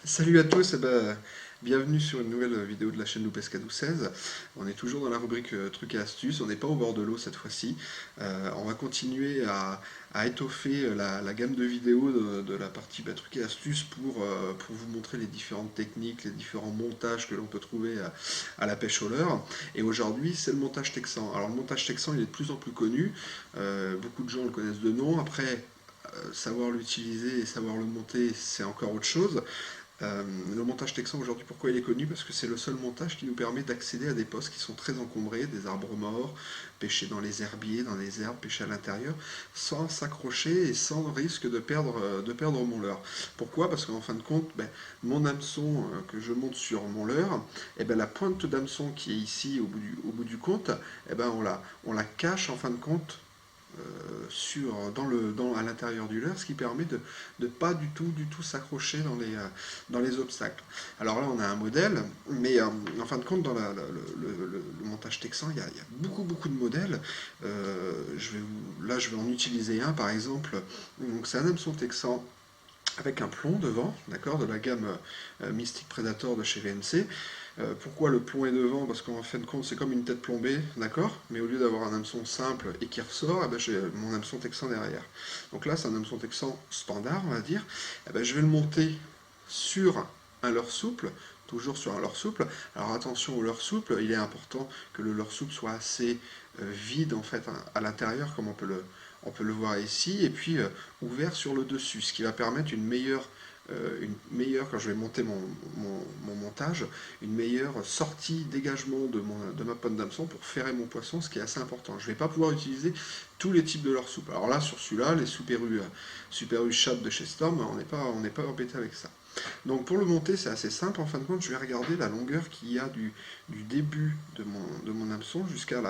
Salut à tous, bienvenue sur une nouvelle vidéo de la chaîne Loupescadou 16. On est toujours dans la rubrique trucs et astuces, on n'est pas au bord de l'eau cette fois-ci. On va continuer à étoffer la gamme de vidéos de la partie trucs et astuces pour vous montrer les différentes techniques, les différents montages que l'on peut trouver à la pêche au leurre. Et aujourd'hui, c'est le montage texan. Alors le montage texan, il est de plus en plus connu, beaucoup de gens le connaissent de nom. Après, savoir l'utiliser et savoir le monter, c'est encore autre chose. Le montage texan aujourd'hui, pourquoi il est connu? Parce que c'est le seul montage qui nous permet d'accéder à des postes qui sont très encombrés, des arbres morts, pêcher dans les herbiers, dans les herbes, pêcher à l'intérieur, sans s'accrocher et sans risque de perdre mon leurre. Pourquoi? Parce qu'en fin de compte, mon hameçon que je monte sur mon leurre, la pointe d'hameçon qui est ici au bout du compte, on la cache en fin de compte à l'intérieur du leurre, ce qui permet de ne pas du tout s'accrocher dans les obstacles. Alors là, on a un modèle, mais en fin de compte, dans le montage texan, il y a beaucoup de modèles. Là, je vais en utiliser un, par exemple. Donc, c'est un hameçon texan avec un plomb devant, d'accord, de la gamme Mystic Predator de chez VNC. Pourquoi le plomb est devant? Parce qu'en fin de compte, c'est comme une tête plombée, d'accord? Mais au lieu d'avoir un hameçon simple et qui ressort, j'ai mon hameçon texan derrière. Donc là, c'est un hameçon texan standard, on va dire. Je vais le monter sur un leurre souple, toujours sur un leurre souple. Alors attention au leurre souple, il est important que le leurre souple soit assez vide en fait à l'intérieur, comme on peut le voir ici, et puis ouvert sur le dessus, ce qui va permettre une meilleure, quand je vais monter mon montage, une meilleure sortie, dégagement de ma pointe d'hameçon pour ferrer mon poisson, ce qui est assez important. Je ne vais pas pouvoir utiliser tous les types de leurre souple. Alors là, sur celui-là, les Super U Shad de chez Storm, on n'est pas embêté avec ça. Donc pour le monter, c'est assez simple. En fin de compte, je vais regarder la longueur qu'il y a du début de mon hameçon jusqu'à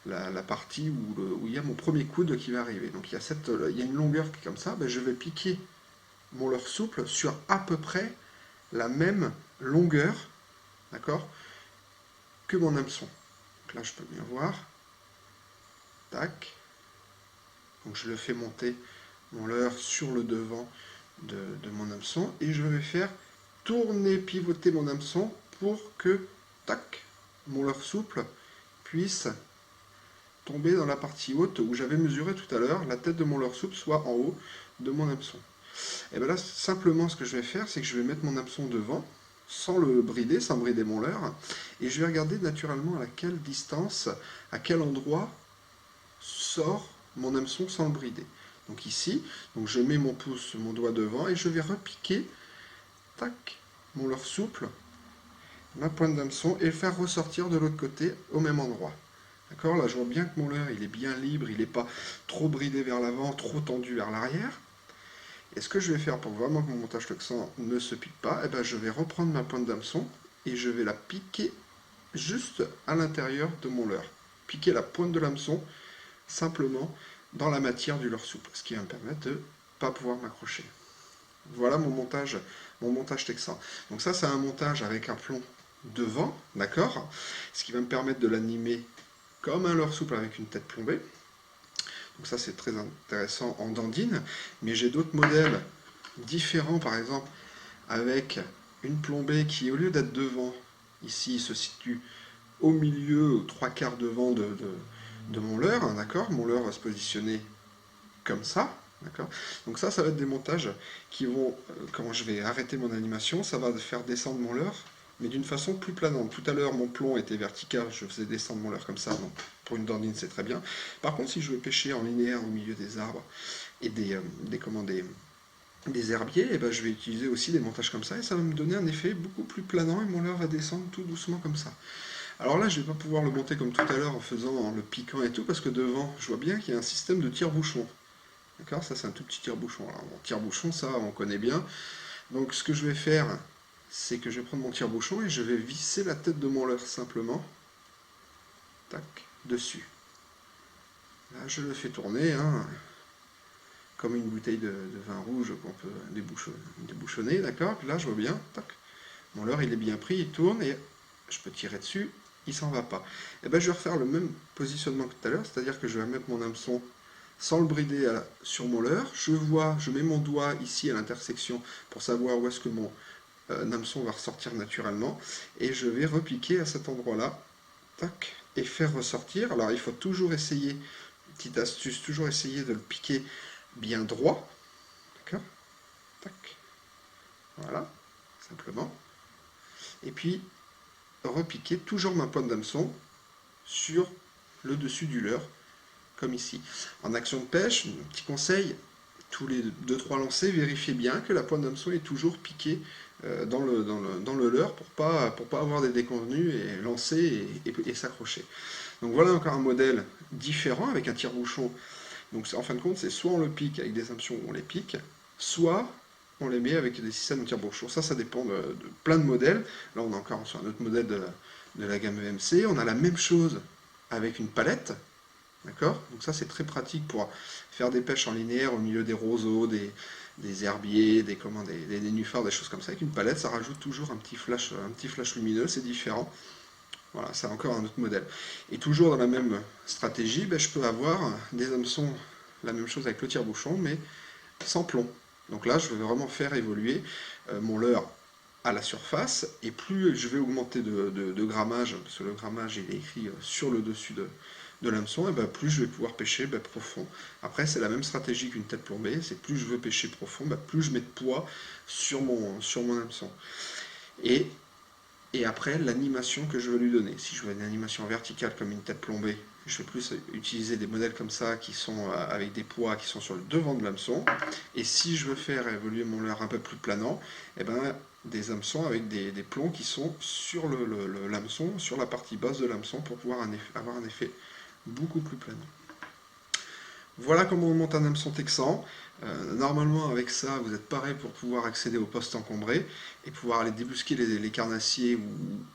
la partie où il y a mon premier coude qui va arriver. Donc il y a une longueur qui est comme ça. Je vais piquer mon leurre souple sur à peu près la même longueur, d'accord, que mon hameçon. Donc là, je peux bien voir. Tac. Donc je le fais monter mon leurre sur le devant de mon hameçon et je vais faire tourner, pivoter mon hameçon pour que, tac, mon leurre souple puisse tomber dans la partie haute où j'avais mesuré tout à l'heure, la tête de mon leurre souple soit en haut de mon hameçon. Et bien là, simplement, ce que je vais faire, c'est que je vais mettre mon hameçon devant, sans le brider, sans brider mon leurre, et je vais regarder naturellement à quelle distance, à quel endroit sort mon hameçon sans le brider. Donc ici, donc je mets mon pouce, mon doigt devant, et je vais repiquer, tac, mon leurre souple, ma pointe d'hameçon, et le faire ressortir de l'autre côté au même endroit. D'accord? Là, je vois bien que mon leurre, il est bien libre, il n'est pas trop bridé vers l'avant, trop tendu vers l'arrière. Et ce que je vais faire pour vraiment que mon montage texan ne se pique pas, je vais reprendre ma pointe d'hameçon et je vais la piquer juste à l'intérieur de mon leurre. Piquer la pointe de l'hameçon simplement dans la matière du leurre souple, ce qui va me permettre de ne pas pouvoir m'accrocher. Voilà mon montage texan. Donc ça, c'est un montage avec un plomb devant, d'accord? Ce qui va me permettre de l'animer comme un leurre souple avec une tête plombée. Donc ça, c'est très intéressant en dandine. Mais j'ai d'autres modèles différents, par exemple, avec une plombée qui, au lieu d'être devant, ici, se situe au milieu, aux trois quarts devant de mon leurre, hein, d'accord? Mon leurre va se positionner comme ça, d'accord? Donc ça va être des montages qui vont, quand je vais arrêter mon animation, ça va faire descendre mon leurre, mais d'une façon plus planante. Tout à l'heure, mon plomb était vertical, je faisais descendre mon leurre comme ça, donc pour une dandine, c'est très bien. Par contre, si je veux pêcher en linéaire au milieu des arbres et des herbiers, je vais utiliser aussi des montages comme ça, et ça va me donner un effet beaucoup plus planant, et mon leurre va descendre tout doucement comme ça. Alors là, je ne vais pas pouvoir le monter comme tout à l'heure en le piquant et tout, parce que devant, je vois bien qu'il y a un système de tire-bouchon. D'accord? Ça, c'est un tout petit tire-bouchon. Alors, mon tire-bouchon, ça, on connaît bien. Donc, ce que je vais faire, c'est que je vais prendre mon tire-bouchon et je vais visser la tête de mon leurre simplement. Tac, dessus. Là, je le fais tourner, hein, comme une bouteille de vin rouge qu'on peut débouchonner, d'accord? Puis là, je vois bien, tac, mon leurre, il est bien pris, il tourne et je peux tirer dessus, il s'en va pas. Et je vais refaire le même positionnement que tout à l'heure, c'est-à-dire que je vais mettre mon hameçon sans le brider sur mon leurre. Je mets mon doigt ici à l'intersection pour savoir où est-ce que hameçon va ressortir naturellement. Et je vais repiquer à cet endroit-là, tac, et faire ressortir. Alors il faut toujours essayer, petite astuce, toujours essayer de le piquer bien droit, d'accord, tac, voilà, simplement. Et puis repiquer toujours ma pointe d'hameçon sur le dessus du leurre, comme ici. En action de pêche, un petit conseil, tous les 2-3 lancers, vérifiez bien que la pointe d'hameçon est toujours piquée dans le leurre pour pas avoir des déconvenus et lancer et s'accrocher. Donc voilà encore un modèle différent avec un tire-bouchon. Donc en fin de compte, c'est soit on le pique avec des hameçons où on les pique, soit on les met avec des systèmes de tire-bouchon. Ça dépend de plein de modèles. Là, on est encore sur un autre modèle de la gamme EMC. On a la même chose avec une palette. D'accord? Donc ça, c'est très pratique pour faire des pêches en linéaire au milieu des roseaux, des herbiers, des nénuphars, des choses comme ça. Avec une palette, ça rajoute toujours un petit flash lumineux, c'est différent. Voilà, c'est encore un autre modèle. Et toujours dans la même stratégie, ben, je peux avoir des hameçons, la même chose avec le tire-bouchon, mais sans plomb. Donc là, je vais vraiment faire évoluer mon leurre à la surface, et plus je vais augmenter de grammage, parce que le grammage il est écrit sur le dessus de l'hameçon, et ben plus je vais pouvoir pêcher profond. Après, c'est la même stratégie qu'une tête plombée, c'est plus je veux pêcher profond, plus je mets de poids sur mon hameçon. Et après, l'animation que je veux lui donner. Si je veux une animation verticale comme une tête plombée, je vais plus utiliser des modèles comme ça qui sont avec des poids qui sont sur le devant de l'hameçon. Et si je veux faire évoluer mon leurre un peu plus planant, eh ben, des hameçons avec des plombs qui sont sur l'hameçon, sur la partie basse de l'hameçon pour pouvoir avoir un effet beaucoup plus planant. Voilà comment on monte un hameçon texan. Normalement, avec ça, vous êtes paré pour pouvoir accéder au poste encombré et pouvoir aller débusquer les carnassiers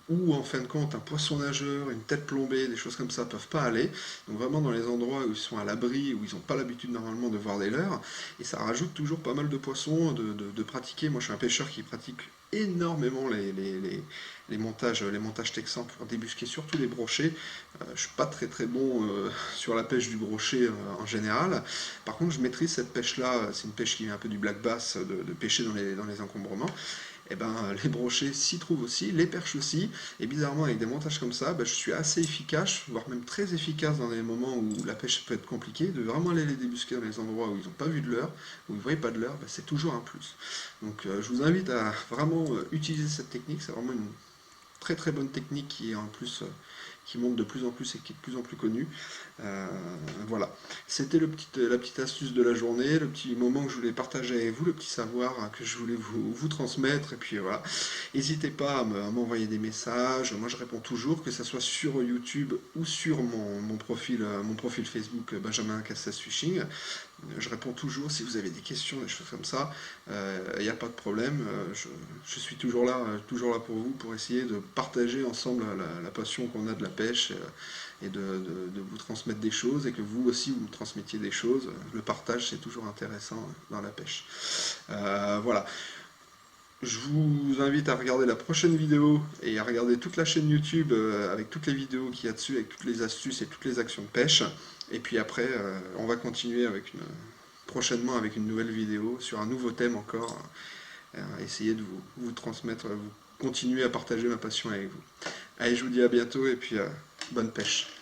ou en fin de compte un poisson nageur, une tête plombée, des choses comme ça peuvent pas aller. Donc vraiment dans les endroits où ils sont à l'abri, où ils n'ont pas l'habitude normalement de voir des leurres. Et ça rajoute toujours pas mal de poissons, de pratiquer. Moi je suis un pêcheur qui pratique énormément les montages texans pour débusquer surtout les brochets. Je ne suis pas très bon sur la pêche du brochet en général. Par contre, je maîtrise cette pêche-là. C'est une pêche qui vient un peu du black bass, de pêcher dans les encombrements. Et ben, les brochets s'y trouvent aussi, les perches aussi. Et bizarrement, avec des montages comme ça, je suis assez efficace, voire même très efficace dans les moments où la pêche peut être compliquée, de vraiment aller les débusquer dans les endroits où ils n'ont pas vu de leurre, où ils ne voient pas de leurre, c'est toujours un plus. Donc je vous invite à vraiment utiliser cette technique. C'est vraiment une très bonne technique qui est en plus qui monte de plus en plus et qui est de plus en plus connue. Voilà, c'était la petite astuce de la journée, le petit moment que je voulais partager avec vous, le petit savoir que je voulais vous transmettre. Et puis voilà, n'hésitez pas à m'envoyer des messages. Moi, je réponds toujours, que ce soit sur YouTube ou sur mon profil Facebook Benjamin Cassas Fishing. Je réponds toujours si vous avez des questions, des choses comme ça. Il n'y a pas de problème. Je suis toujours là pour vous, pour essayer de partager ensemble la passion qu'on a de la pêche et de vous transmettre des choses et que vous aussi vous me transmettiez des choses. Le partage, c'est toujours intéressant dans la pêche. Voilà. Je vous invite à regarder la prochaine vidéo et à regarder toute la chaîne YouTube avec toutes les vidéos qu'il y a dessus, avec toutes les astuces et toutes les actions de pêche. Et puis après, on va continuer prochainement avec une nouvelle vidéo sur un nouveau thème encore. Essayer de vous transmettre, vous continuer à partager ma passion avec vous. Allez, je vous dis à bientôt et puis bonne pêche.